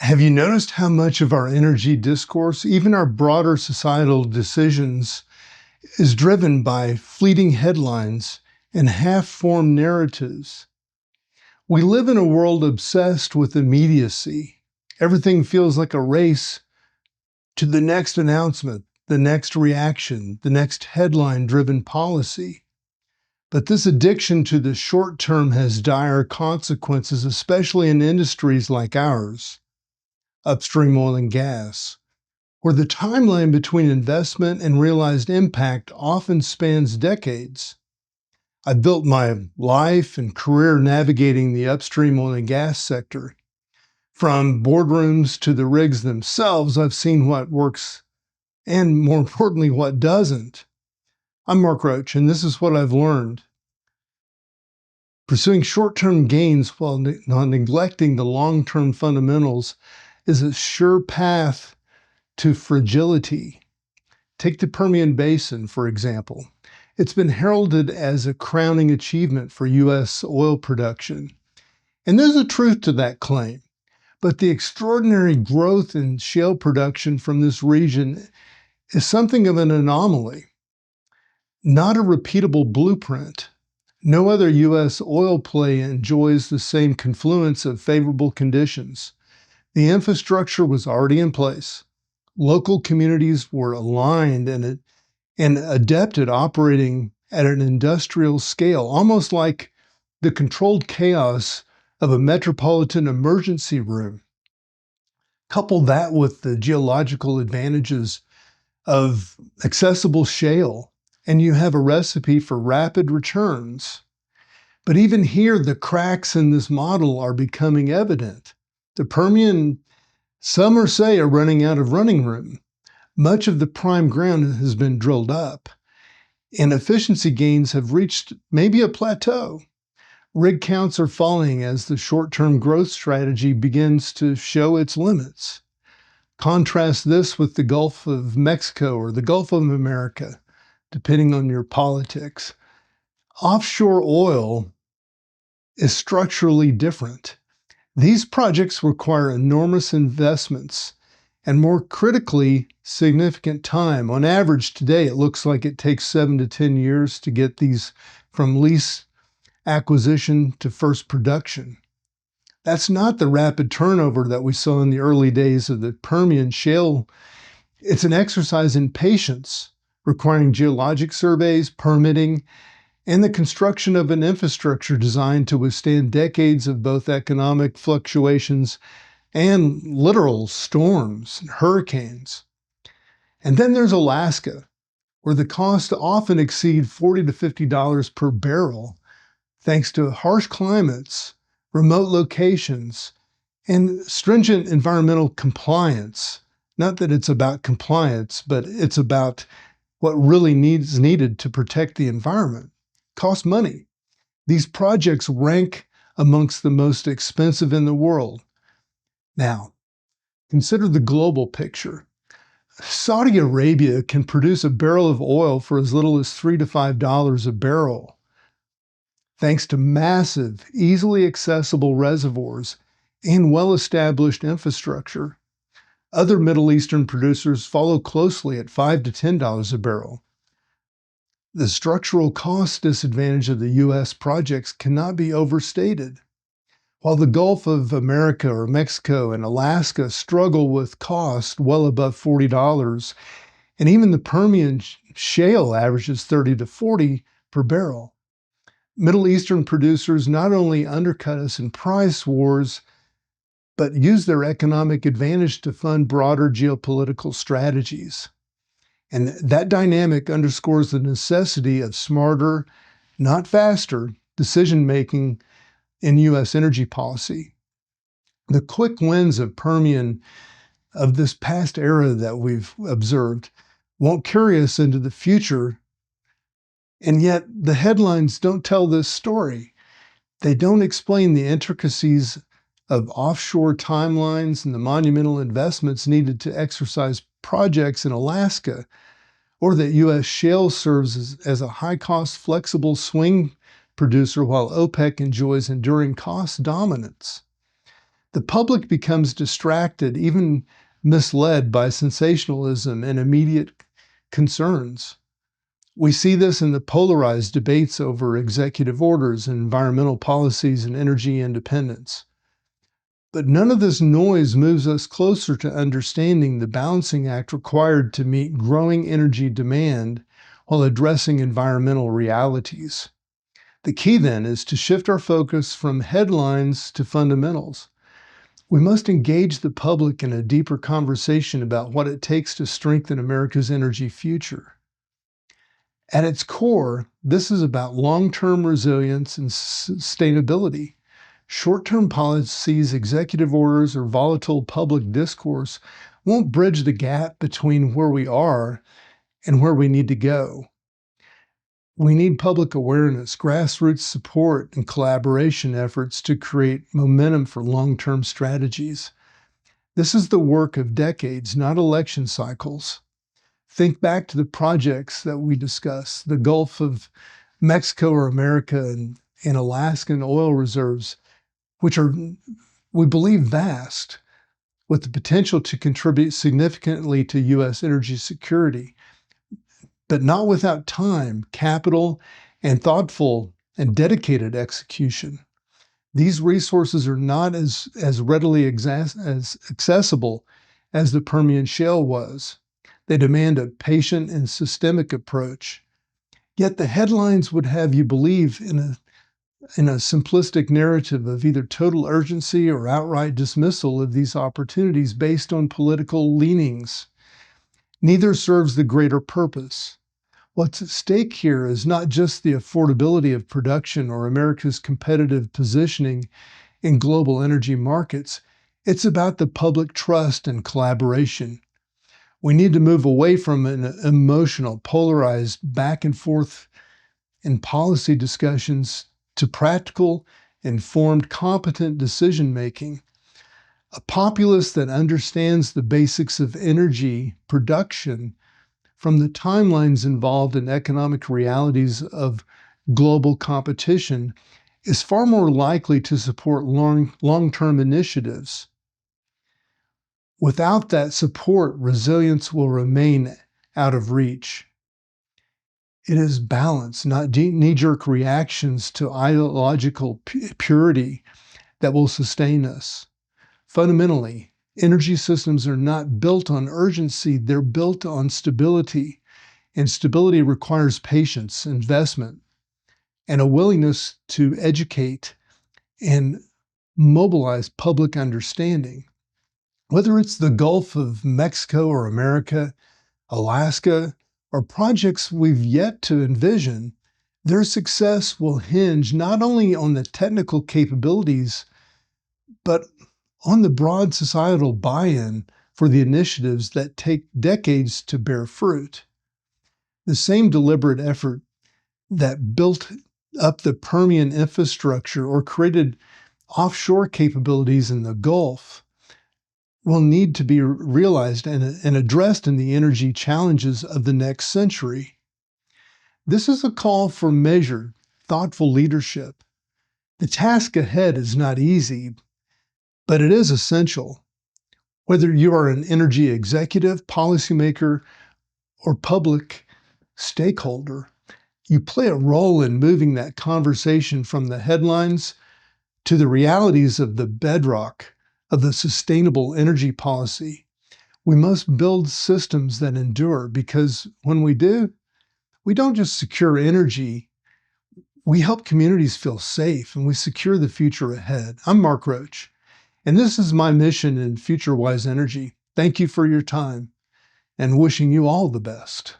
Have you noticed how much of our energy discourse, even our broader societal decisions, is driven by fleeting headlines and half-formed narratives? We live in a world obsessed with immediacy. Everything feels like a race to the next announcement, the next reaction, the next headline-driven policy. But this addiction to the short term has dire consequences, especially in industries like ours, upstream oil and gas, where the timeline between investment and realized impact often spans decades. I built my life and career navigating the upstream oil and gas sector. From boardrooms to the rigs themselves, I've seen what works and, more importantly, what doesn't. I'm Mark Roach, and this is what I've learned. Pursuing short-term gains while neglecting the long-term fundamentals is a sure path to fragility. Take the Permian Basin, for example. It's been heralded as a crowning achievement for U.S. oil production. And there's a truth to that claim. But the extraordinary growth in shale production from this region is something of an anomaly, not a repeatable blueprint. No other U.S. oil play enjoys the same confluence of favorable conditions. The infrastructure was already in place. Local communities were aligned and adept at operating at an industrial scale, almost like the controlled chaos of a metropolitan emergency room. Couple that with the geological advantages of accessible shale, and you have a recipe for rapid returns. But even here, the cracks in this model are becoming evident. The Permian, some say, are running out of running room. Much of the prime ground has been drilled up, and efficiency gains have reached maybe a plateau. Rig counts are falling as the short-term growth strategy begins to show its limits. Contrast this with the Gulf of Mexico or the Gulf of America, depending on your politics. Offshore oil is structurally different. These projects require enormous investments and, more critically, significant time. On average today, it looks like it takes 7 to 10 years to get these from lease acquisition to first production. That's not the rapid turnover that we saw in the early days of the Permian shale. It's an exercise in patience, requiring geologic surveys, permitting, and the construction of an infrastructure designed to withstand decades of both economic fluctuations and literal storms and hurricanes. And then there's Alaska, where the costs often exceed $40 to $50 per barrel, thanks to harsh climates, remote locations, and stringent environmental compliance. Not that it's about compliance, but it's about what really needed to protect the environment. Cost money. These projects rank amongst the most expensive in the world. Now, consider the global picture. Saudi Arabia can produce a barrel of oil for as little as $3 to $5 a barrel, thanks to massive, easily accessible reservoirs and well-established infrastructure. Other Middle Eastern producers follow closely at $5 to $10 a barrel. The structural cost disadvantage of the U.S. projects cannot be overstated. While the Gulf of America or Mexico and Alaska struggle with cost well above $40, and even the Permian shale averages $30 to $40 per barrel. Middle Eastern producers not only undercut us in price wars, but use their economic advantage to fund broader geopolitical strategies. And that dynamic underscores the necessity of smarter, not faster, decision-making in U.S. energy policy. The quick wins of Permian of this past era that we've observed won't carry us into the future, and yet the headlines don't tell this story. They don't explain the intricacies of offshore timelines and the monumental investments needed to exercise projects in Alaska, or that U.S. shale serves as a high-cost, flexible swing producer while OPEC enjoys enduring cost dominance. The public becomes distracted, even misled by sensationalism and immediate concerns. We see this in the polarized debates over executive orders, environmental policies, and energy independence. But none of this noise moves us closer to understanding the balancing act required to meet growing energy demand while addressing environmental realities. The key then is to shift our focus from headlines to fundamentals. We must engage the public in a deeper conversation about what it takes to strengthen America's energy future. At its core, this is about long-term resilience and sustainability. Short-term policies, executive orders, or volatile public discourse won't bridge the gap between where we are and where we need to go. We need public awareness, grassroots support, and collaboration efforts to create momentum for long-term strategies. This is the work of decades, not election cycles. Think back to the projects that we discussed, the Gulf of Mexico or America and Alaskan oil reserves, which are, we believe, vast, with the potential to contribute significantly to U.S. energy security, but not without time, capital, and thoughtful and dedicated execution. These resources are not as readily as accessible as the Permian Shale was. They demand a patient and systemic approach. Yet the headlines would have you believe in a simplistic narrative of either total urgency or outright dismissal of these opportunities based on political leanings. Neither serves the greater purpose. What's at stake here is not just the affordability of production or America's competitive positioning in global energy markets. It's about the public trust and collaboration. We need to move away from an emotional, polarized back and forth in policy discussions to practical, informed, competent decision-making. A populace that understands the basics of energy production from the timelines involved in economic realities of global competition is far more likely to support long-term initiatives. Without that support, resilience will remain out of reach. It is balance, not knee-jerk reactions to ideological purity that will sustain us. Fundamentally, energy systems are not built on urgency, they're built on stability. And stability requires patience, investment, and a willingness to educate and mobilize public understanding. Whether it's the Gulf of Mexico or America, Alaska, or projects we've yet to envision, their success will hinge not only on the technical capabilities, but on the broad societal buy-in for the initiatives that take decades to bear fruit. The same deliberate effort that built up the Permian infrastructure or created offshore capabilities in the Gulf will need to be realized and addressed in the energy challenges of the next century. This is a call for measured, thoughtful leadership. The task ahead is not easy, but it is essential. Whether you are an energy executive, policymaker, or public stakeholder, you play a role in moving that conversation from the headlines to the realities of the bedrock of the sustainable energy policy. We must build systems that endure, because when we do, we don't just secure energy, we help communities feel safe and we secure the future ahead. I'm Mark Roach, and this is my mission in FutureWise Energy. Thank you for your time and wishing you all the best.